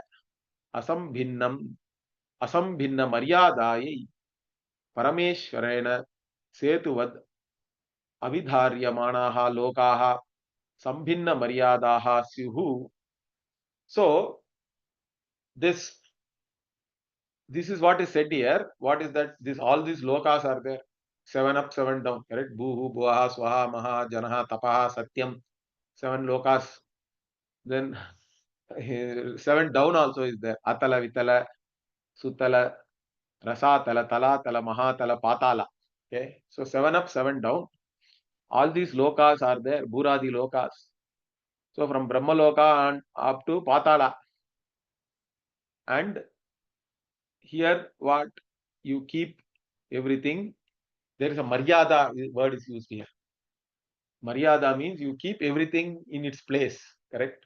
Asambhinnam Asambhinna Maryadayai Parameshwarena Setuvad Avidharyamanaha Lokaha Sambhinna Maryadaha Syuhu. So this is what is said here. What is that? This all these lokas are there. 7 up, 7 down. Correct? Bhuhu, Bhuaha, Swaha, Maha, Janaha, Tapaha, Satyam. 7 lokas. Then 7 down also is there. Atala, Vitala, Sutala, Rasatala, Talatala, Mahatala, Patala. Okay. So 7 up, 7 down. All these lokas are there. Bhuradi lokas. So from Brahma Loka and up to Patala. And here what? You keep everything. There is a Maryada word is used here. Maryada means you keep everything in its place. Correct?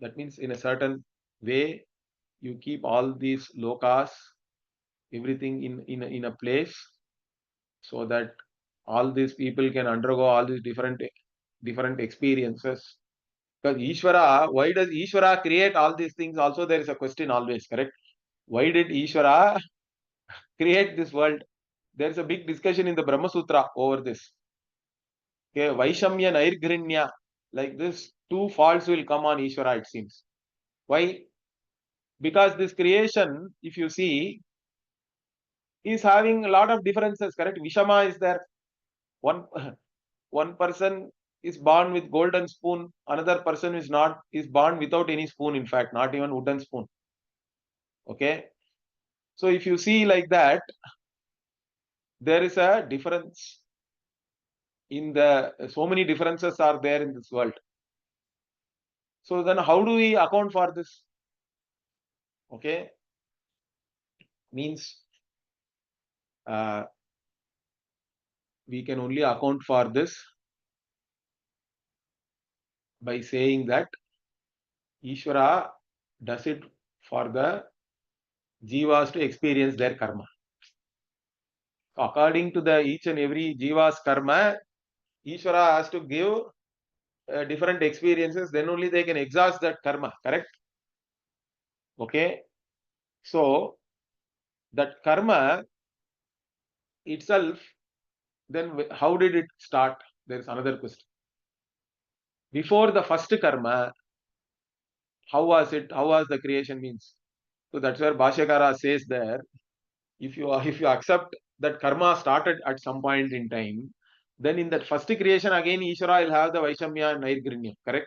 That means in a certain way you keep all these lokas, everything in a place, so that all these people can undergo all these different experiences. Because Ishvara, why does Ishvara create all these things? Also, there is a question always, correct? Why did Ishvara create this world? There is a big discussion in the Brahma Sutra over this. Okay, Vaishamya Nairgrinya, like this, two faults will come on Ishvara, it seems. Why? Because this creation, if you see, is having a lot of differences, correct? Vishama is there. One one person is born with golden spoon, another person is born without any spoon, in fact, not even wooden spoon. Okay. So if you see like that, there is a difference in the, so many differences are there in this world. So then how do we account for this? Okay. Means we can only account for this by saying that Ishvara does it for the jivas to experience their karma. According to the each and every jiva's karma, Ishvara has to give different experiences, then only they can exhaust that karma, correct? Okay. So that karma itself, then how did it start? There is another question. Before the first karma, how was it? How was the creation means? So that's where Bhashyakara says there, if you accept that karma started at some point in time, then in that first creation again Ishvara will have the Vaishamya and Nairgrinyam, correct?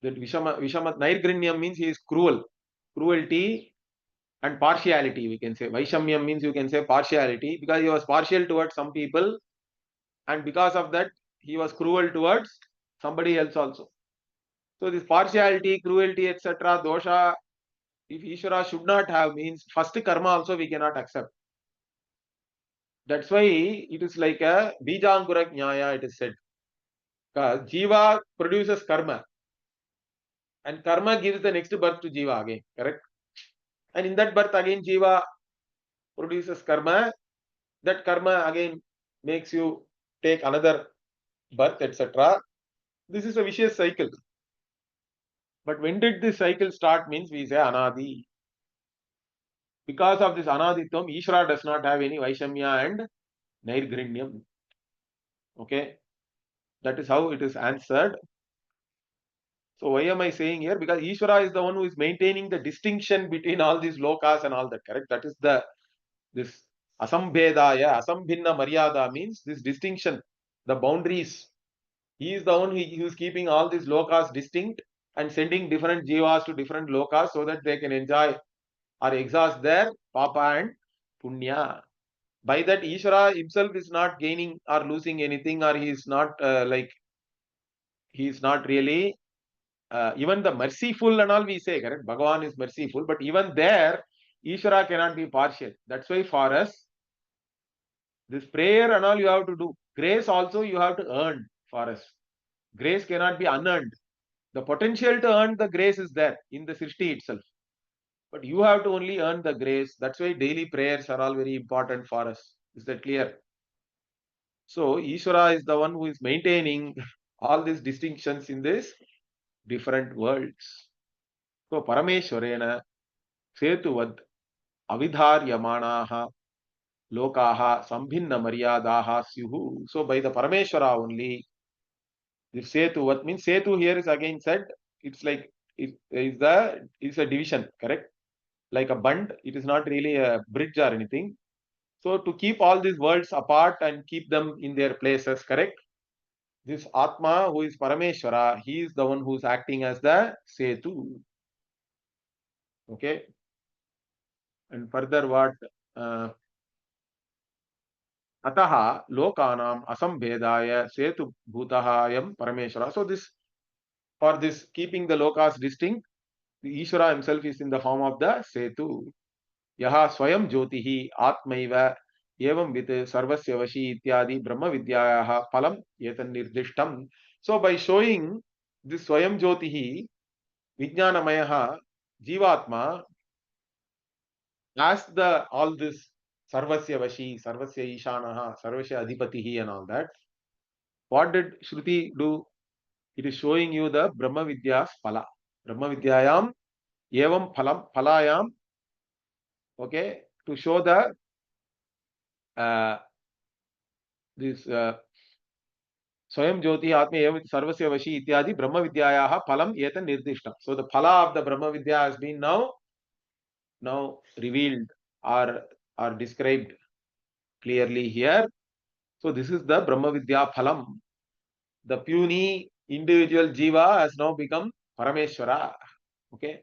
That Vishama Nairgrinyam means he is cruelty and partiality, we can say. Vaishamyam means you can say partiality, because he was partial towards some people, and because of that he was cruel towards somebody else also. So this partiality, cruelty, etc., dosha, if Ishvara should not have, means first karma also we cannot accept. That's why it is like a Bijangura Nyaya, it is said. Jiva produces karma, and karma gives the next birth to Jiva again, correct? And in that birth again Jiva produces karma. That karma again makes you take another birth, etc. This is a vicious cycle. But when did this cycle start means we say Anadi. Because of this Anaditvam, Ishvara does not have any Vaishamya and Nairgrinyam. Okay. That is how it is answered. So why am I saying here? Because Ishvara is the one who is maintaining the distinction between all these lokas and all that, correct? That is this Asambhedaya, Asambhinna Maryada means this distinction, the boundaries. He is the one who is keeping all these lokas distinct and sending different jivas to different lokas so that they can enjoy or exhaust their papa and punya. By that, Ishvara himself is not gaining or losing anything, or he is not he is not really even the merciful and all we say, correct? Bhagavan is merciful, but even there, Ishvara cannot be partial. That's why for us, this prayer and all you have to do. Grace also you have to earn for us. Grace cannot be unearned. The potential to earn the grace is there in the Srishti itself. But you have to only earn the grace. That's why daily prayers are all very important for us. Is that clear? So Ishvara is the one who is maintaining all these distinctions in these different worlds. So Parameshwarena Setuvad Avidharyamanaha Lokaha Sambhinna Maryadaha Syuhu. So by the Parameshwara only, this Setuvat means Setu here is again said, it's like it's a division, correct? Like a bund, it is not really a bridge or anything. So to keep all these worlds apart and keep them in their places, correct? This Atma who is Parameshwara, he is the one who is acting as the Setu. Okay. And further what? Uh, Ataha lokanam asambedaya setu bhutahayam Parameshwara. So this, for this keeping the lokas distinct, the Ishvara himself is in the form of the Setu. Yaha swayam jyotihi atmaiva evam with sarvasya vashi ityadi brahma vidyayaha phalam etan nirdishtam. So by showing this swayam jyotihi vijnanamayaha jivatma as the all this sarvasya vashi, sarvasya ishanaha, sarvasya adhipatihi and all that, what did Shruti do? It is showing you the brahma vidya's phala. Brahma vidyayam evam phalam phalayam, okay, to show the this Swayam Jyoti Atma Evam Sarvasya Vashi Ityadi Brahma Vidyayaha Phalam Etan Nirdishtam. So the phala of the Brahma Vidya has been now revealed or described clearly here. So this is the Brahma Vidya Phalam. The puny individual jiva has now become Parameshwara. Okay.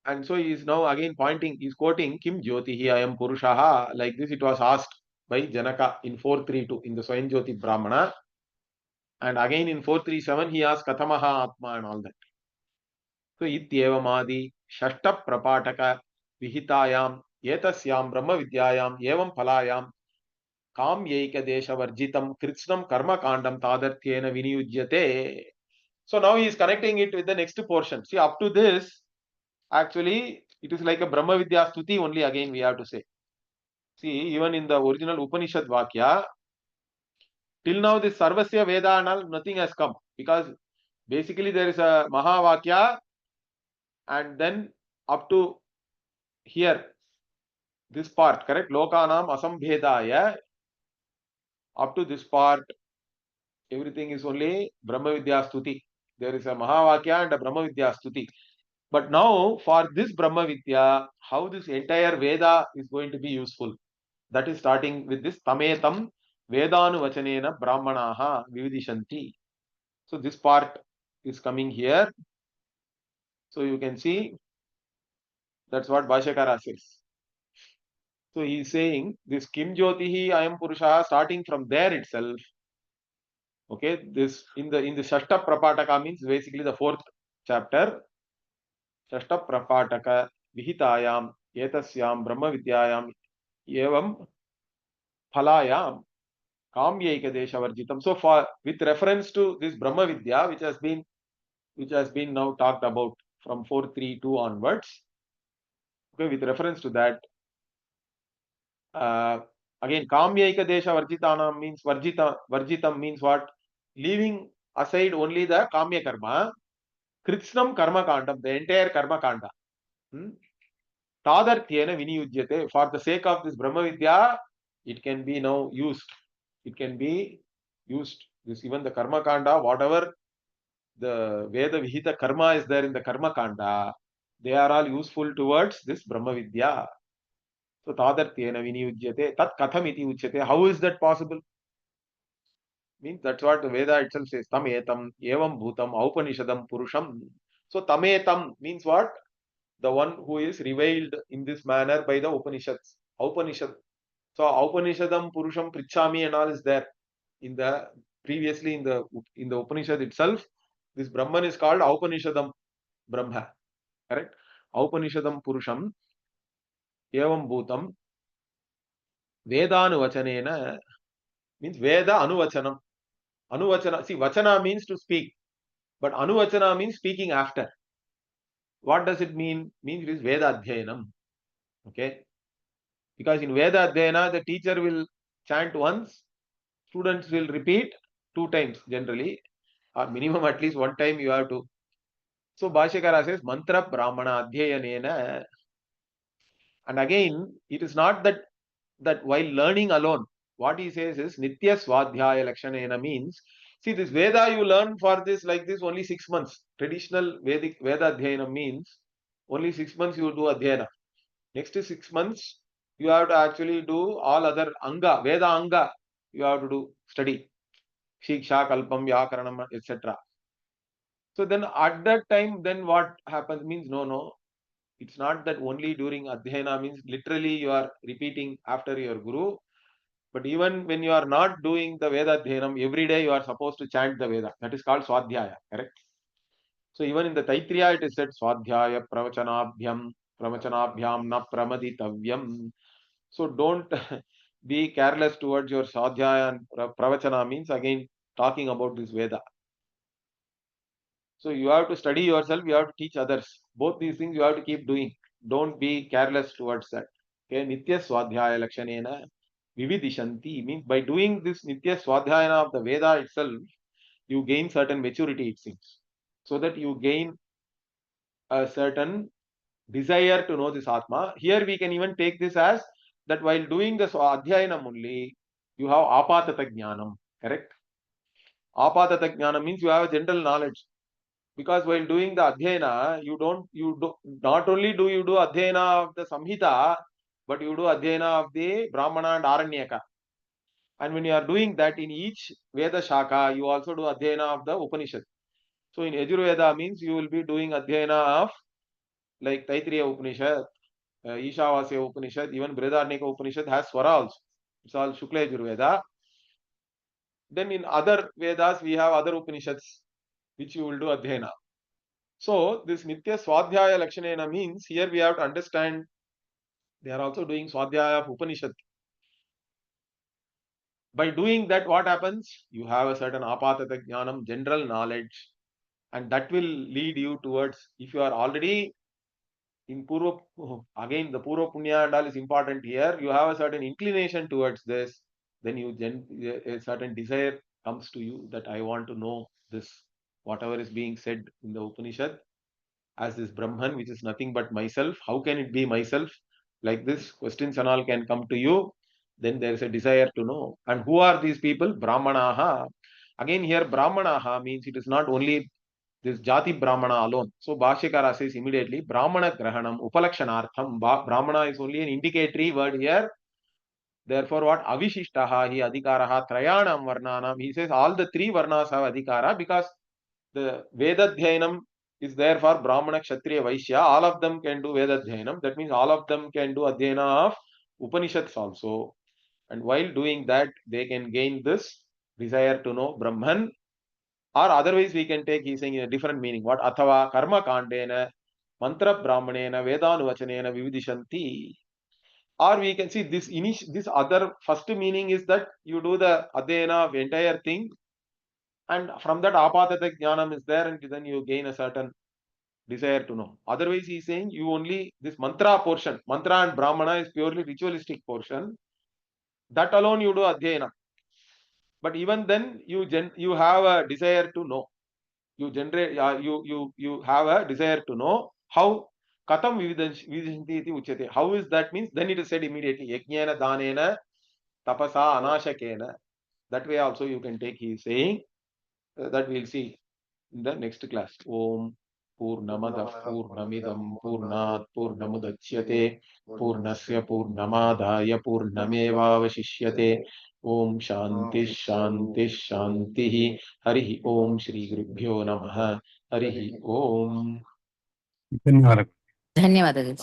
And so he is now again pointing, he is quoting Kim Jyotihi Ayam Purushaha. Like this it was asked by Janaka in 432 in the Swayam Jyoti Brahmana. And again in 437 he asked Katamaha Atma and all that. So ityevamadi shashta prapataka vihitayam etasyam brahma vidyayam evam phalayam kamyaika desha varjitam kritsnam karma kandam tadartyena viniyujyate. So now he is connecting it with the next portion. See, up to this, actually, it is like a Brahma Vidya Stuti only again we have to say. See, even in the original Upanishad Vakya, till now this Sarvasya Veda and all, nothing has come. Because basically there is a Mahavakya and then up to here, this part, correct? Lokanam Asambhedaya, up to this part, everything is only Brahma Vidya Stuti. There is a Mahavakya and a Brahma Vidya Stuti. But now, for this Brahma Vidya, how this entire Veda is going to be useful? That is starting with this Tametam Vedanu Vachanena Brahmanaha Vividishanti. So this part is coming here. So you can see that's what Bhashyakara says. So he is saying this Kim Jyotihi Ayam Purusha starting from there itself. Okay, this in the Shashta Prapataka means basically the fourth chapter. Shashta Prapataka Vihitayam Etasyam Brahma Vidyayam Evam Phalayam Kamyaika Desha Varjitam. So for with reference to this Brahma Vidya, which has been now talked about from 432 onwards. Okay, with reference to that, again Kamyaika Desha Varjitanam means Varjitam means what? Leaving aside only the Kamya Karma, Kritsnam Karma Kandam, the entire Karma Kanda. Tadartyena Viniyujyate. For the sake of this Brahma Vidya, it can be now used. It can be used. This even the Karma Kanda, whatever the Veda Vihita Karma is there in the Karma Kanda, they are all useful towards this Brahma Vidya. So Tadartyena Viniyujyate. Tat Katham iti uchyate. How is that possible? Means that's what the Veda itself says. Tametam evam bhutam aupanishadam purusham. So Tametam means what? The one who is revealed in this manner by the Upanishads. Upanishad. So Upanishadam Purusham Prichami and all is there in the previously in the Upanishad itself. This Brahman is called Upanishadam Brahma. Correct? Upanishadam Purusham Evam Bhutam Vedanu means Veda Anuvachanam. Anuvachana. See, Vachana means to speak, but Anuvachana means speaking after. What does it mean? Means it is Veda Adhyayanam. Okay. Because in Veda Adhyayana, the teacher will chant once, students will repeat 2 times generally, or minimum at least 1 time you have to. So Bhashyakara says, Mantra Brahmana Adhyayanena. And again, it is not that while learning alone, what he says is Nitya Swadhyaya Lakshanena means, see, this Veda you learn for this like this only 6 months. Traditional Vedic Veda Adhyayana means only 6 months you do Adhyayana. Next 6 months, you have to actually do all other Anga, Veda Anga, you have to do study. Shiksha, Kalpam, Vyakaranam, etc. So then at that time, then what happens means, no, it's not that only during Adhyayana means literally you are repeating after your Guru. But even when you are not doing the Veda Adhyanam, every day you are supposed to chant the Veda. That is called Swadhyaya, correct? So even in the Taittiriya it is said Swadhyaya Pravachanabhyam na pramaditavyam. So don't be careless towards your Swadhyaya and Pravachana means again talking about this Veda. So you have to study yourself, you have to teach others. Both these things you have to keep doing. Don't be careless towards that. Okay, Nitya Swadhyaya Lakshanena Vividishanti means by doing this Nitya Swadhyayana of the Veda itself, you gain certain maturity, it seems. So that you gain a certain desire to know this Atma. Here we can even take this as that while doing this Adhyayanam only, you have Apatata Jnanam, correct? Apatata Jnanam means you have a general knowledge. Because while doing the Adhyayana, not only do you do Adhyayana of the Samhita, but you do Adhyayana of the Brahmana and Aranyaka. And when you are doing that in each Veda Shaka, you also do Adhyayana of the Upanishad. So in Yajurveda means you will be doing Adhyayana of like Taittiriya Upanishad, Ishavasya Upanishad, even Brhadaranyaka Upanishad has Swara also. It's all Shukla Yajurveda. Then in other Vedas, we have other Upanishads, which you will do Adhyayana. So this Nitya Swadhyaya Lakshanena means here we have to understand they are also doing Swadhyaya of Upanishad. By doing that, what happens? You have a certain Apatata Jnanam, general knowledge, and that will lead you towards, if you are already in Purva, again the Purva Punya and all is important here, you have a certain inclination towards this, then a certain desire comes to you that I want to know this, whatever is being said in the Upanishad, as this Brahman, which is nothing but myself. How can it be myself? Like this, questions and all can come to you. Then there is a desire to know. And who are these people? Brahmanaha. Again, here Brahmanaha means it is not only this Jati Brahmana alone. So Bhashyakara says immediately, Brahmana Grahanam Upalakshanartham. Brahmana is only an indicatory word here. Therefore, what Avishishtaha, hi Adhikaraha, Trayanam Varnanam. He says all the three Varnas have Adhikara because the Vedadhyayanam is there for Brahmana, Kshatriya, Vaishya. All of them can do Vedadhyayanam. That means all of them can do Adhyayana of Upanishads also. And while doing that, they can gain this desire to know Brahman. Or otherwise, we can take, he's saying a different meaning. What? Athava Karma Kandena, Mantra Brahmanena, Vedanuvachanena, Vividishanti. Or we can see this other first meaning is that you do the Adhyayana of entire thing. And from that apatata jnanam is there, and then you gain a certain desire to know. Otherwise, he is saying you only this mantra portion, mantra and brahmana is purely ritualistic portion. That alone you do adhyayana. But even then, you have a desire to know. You generate you have a desire to know how katam vividishanti iti uchyate. How is that means? Then it is said immediately yajnana danena tapasa anashakena. That way also you can take. He is saying that we'll see in the next class. Om Purnamadah Purnamidam Purnat Purnamudachyate Purnasya Purnamadaya Purnamevavashishyate. Om Shanti Shanti Shanti. Harihi Om Shri Gurubhyo Namaha. Harihi Om. धन्यवाद ಧನ್ಯವಾದಗಳು.